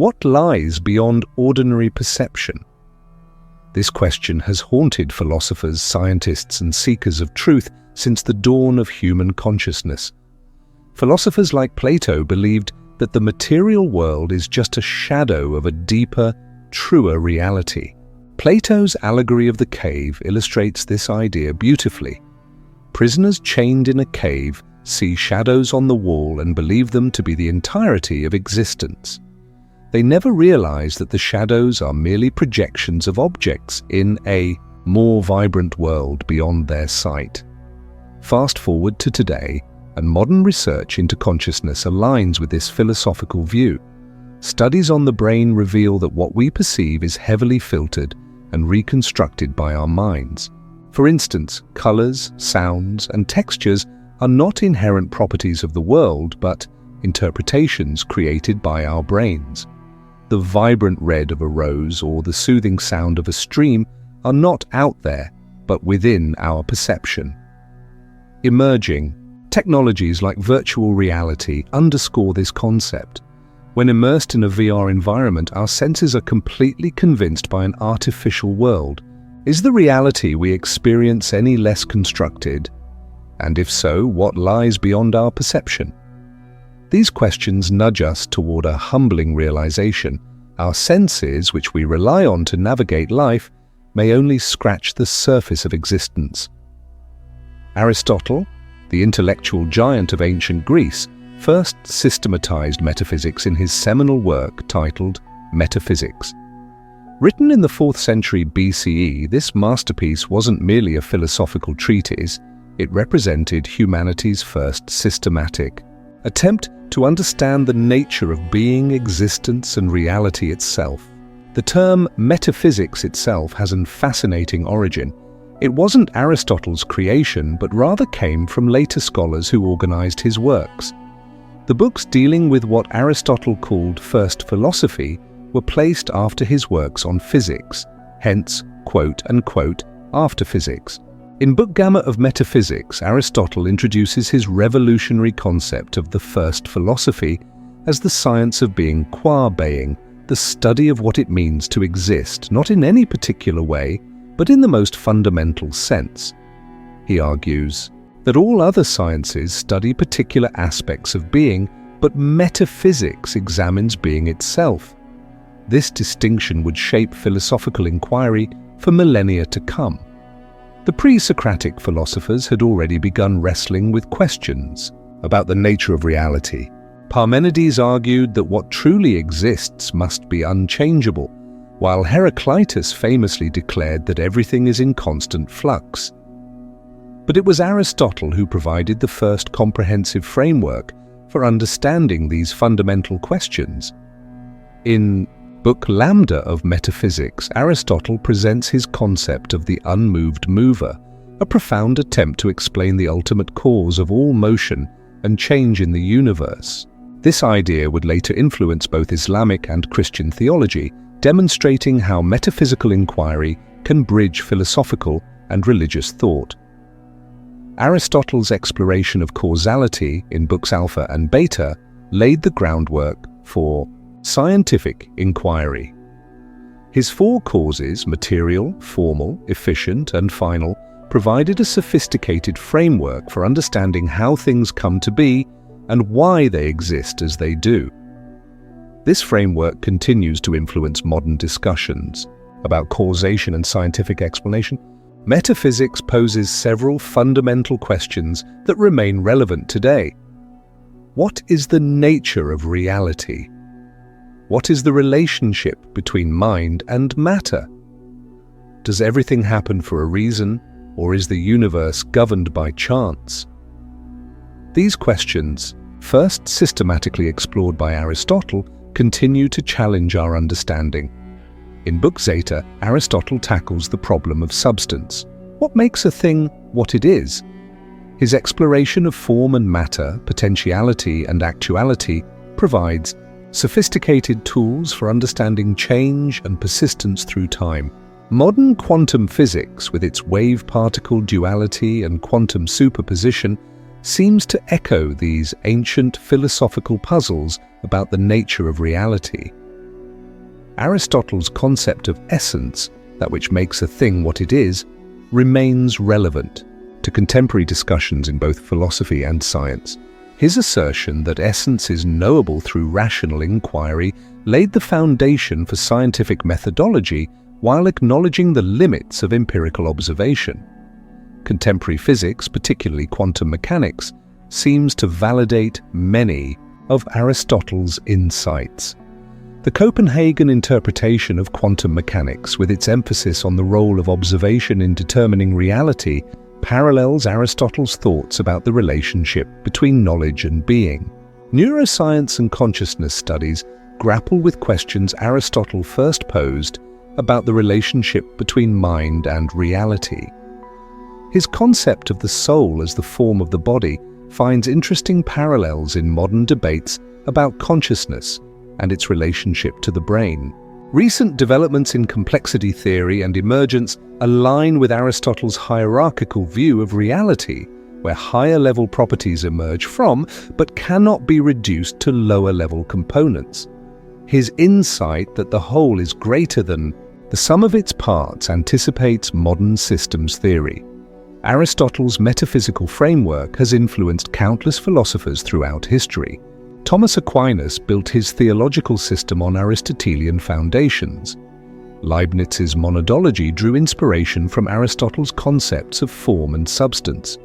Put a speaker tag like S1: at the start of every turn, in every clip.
S1: What lies beyond ordinary perception? This question has haunted philosophers, scientists, and seekers of truth since the dawn of human consciousness. Philosophers like Plato believed that the material world is just a shadow of a deeper, truer reality. Plato's allegory of the cave illustrates this idea beautifully. Prisoners chained in a cave see shadows on the wall and believe them to be the entirety of existence. They never realize that the shadows are merely projections of objects in a more vibrant world beyond their sight. Fast forward to today, and modern research into consciousness aligns with this philosophical view. Studies on the brain reveal that what we perceive is heavily filtered and reconstructed by our minds. For instance, colors, sounds, and textures are not inherent properties of the world, but interpretations created by our brains. The vibrant red of a rose or the soothing sound of a stream are not out there, but within our perception. Emerging technologies like virtual reality underscore this concept. When immersed in a VR environment, our senses are completely convinced by an artificial world. Is the reality we experience any less constructed? And if so, what lies beyond our perception? These questions nudge us toward a humbling realization. Our senses, which we rely on to navigate life, may only scratch the surface of existence. Aristotle, the intellectual giant of ancient Greece, first systematized metaphysics in his seminal work titled Metaphysics. Written in the 4th century BCE, this masterpiece wasn't merely a philosophical treatise, it represented humanity's first systematic attempt to understand the nature of being, existence, and reality itself. The term metaphysics itself has a fascinating origin. It wasn't Aristotle's creation, but rather came from later scholars who organized his works. The books dealing with what Aristotle called first philosophy were placed after his works on physics, hence, quote-unquote, after physics. In Book Gamma of Metaphysics, Aristotle introduces his revolutionary concept of the first philosophy as the science of being qua being, the study of what it means to exist, not in any particular way, but in the most fundamental sense. He argues that all other sciences study particular aspects of being, but metaphysics examines being itself. This distinction would shape philosophical inquiry for millennia to come. The pre-Socratic philosophers had already begun wrestling with questions about the nature of reality. Parmenides argued that what truly exists must be unchangeable, while Heraclitus famously declared that everything is in constant flux. But it was Aristotle who provided the first comprehensive framework for understanding these fundamental questions. In Book Lambda of Metaphysics, Aristotle presents his concept of the unmoved mover, a profound attempt to explain the ultimate cause of all motion and change in the universe. This idea would later influence both Islamic and Christian theology, demonstrating how metaphysical inquiry can bridge philosophical and religious thought. Aristotle's exploration of causality in books Alpha and Beta laid the groundwork for scientific inquiry. His 4 causes, material, formal, efficient, and final, provided a sophisticated framework for understanding how things come to be and why they exist as they do. This framework continues to influence modern discussions about causation and scientific explanation. Metaphysics poses several fundamental questions that remain relevant today. What is the nature of reality? What is the relationship between mind and matter? Does everything happen for a reason, or is the universe governed by chance? These questions, first systematically explored by Aristotle, continue to challenge our understanding. In Book Zeta, Aristotle tackles the problem of substance. What makes a thing what it is? His exploration of form and matter, potentiality and actuality, provides sophisticated tools for understanding change and persistence through time. Modern quantum physics, with its wave-particle duality and quantum superposition, seems to echo these ancient philosophical puzzles about the nature of reality. Aristotle's concept of essence, that which makes a thing what it is, remains relevant to contemporary discussions in both philosophy and science. His assertion that essence is knowable through rational inquiry laid the foundation for scientific methodology while acknowledging the limits of empirical observation. Contemporary physics, particularly quantum mechanics, seems to validate many of Aristotle's insights. The Copenhagen interpretation of quantum mechanics, with its emphasis on the role of observation in determining reality, parallels Aristotle's thoughts about the relationship between knowledge and being. Neuroscience and consciousness studies grapple with questions Aristotle first posed about the relationship between mind and reality. His concept of the soul as the form of the body finds interesting parallels in modern debates about consciousness and its relationship to the brain. Recent developments in complexity theory and emergence align with Aristotle's hierarchical view of reality, where higher-level properties emerge from but cannot be reduced to lower-level components. His insight that the whole is greater than the sum of its parts anticipates modern systems theory. Aristotle's metaphysical framework has influenced countless philosophers throughout history. Thomas Aquinas built his theological system on Aristotelian foundations. Leibniz's monadology drew inspiration from Aristotle's concepts of form and substance.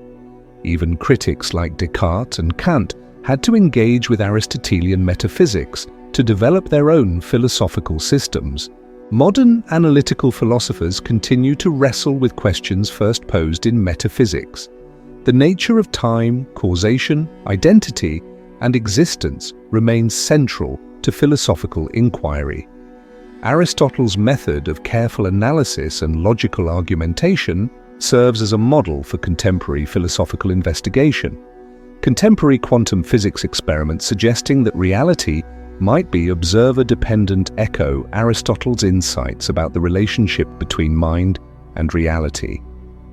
S1: Even critics like Descartes and Kant had to engage with Aristotelian metaphysics to develop their own philosophical systems. Modern analytical philosophers continue to wrestle with questions first posed in metaphysics. The nature of time, causation, identity, and existence remains central to philosophical inquiry. Aristotle's method of careful analysis and logical argumentation serves as a model for contemporary philosophical investigation. Contemporary quantum physics experiments suggesting that reality might be observer-dependent echo Aristotle's insights about the relationship between mind and reality.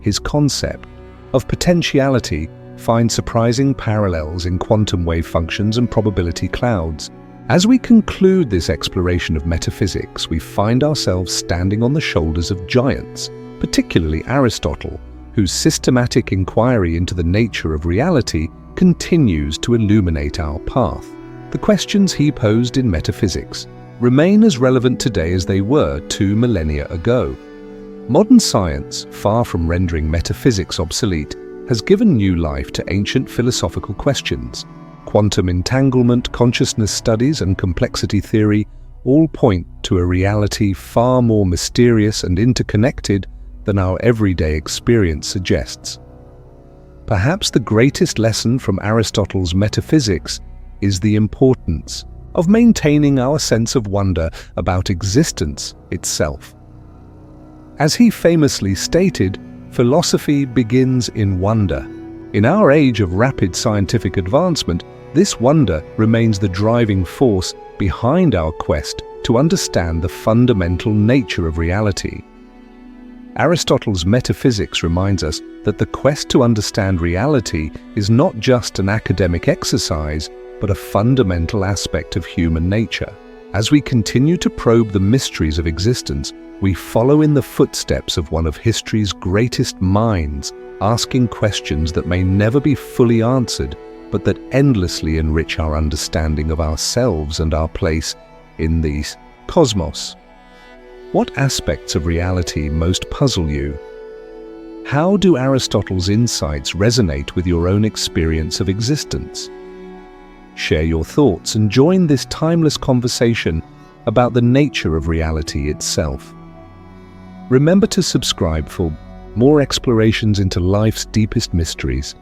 S1: His concept of potentiality finds surprising parallels in quantum wave functions and probability clouds. As we conclude this exploration of metaphysics, we find ourselves standing on the shoulders of giants, particularly Aristotle, whose systematic inquiry into the nature of reality continues to illuminate our path. The questions he posed in metaphysics remain as relevant today as they were 2 millennia ago. Modern science, far from rendering metaphysics obsolete, has given new life to ancient philosophical questions. Quantum entanglement, consciousness studies, and complexity theory all point to a reality far more mysterious and interconnected than our everyday experience suggests. Perhaps the greatest lesson from Aristotle's metaphysics is the importance of maintaining our sense of wonder about existence itself. As he famously stated, philosophy begins in wonder. In our age of rapid scientific advancement, this wonder remains the driving force behind our quest to understand the fundamental nature of reality. Aristotle's metaphysics reminds us that the quest to understand reality is not just an academic exercise, but a fundamental aspect of human nature. As we continue to probe the mysteries of existence, we follow in the footsteps of one of history's greatest minds, asking questions that may never be fully answered, but that endlessly enrich our understanding of ourselves and our place in the cosmos. What aspects of reality most puzzle you? How do Aristotle's insights resonate with your own experience of existence? Share your thoughts and join this timeless conversation about the nature of reality itself. Remember to subscribe for more explorations into life's deepest mysteries.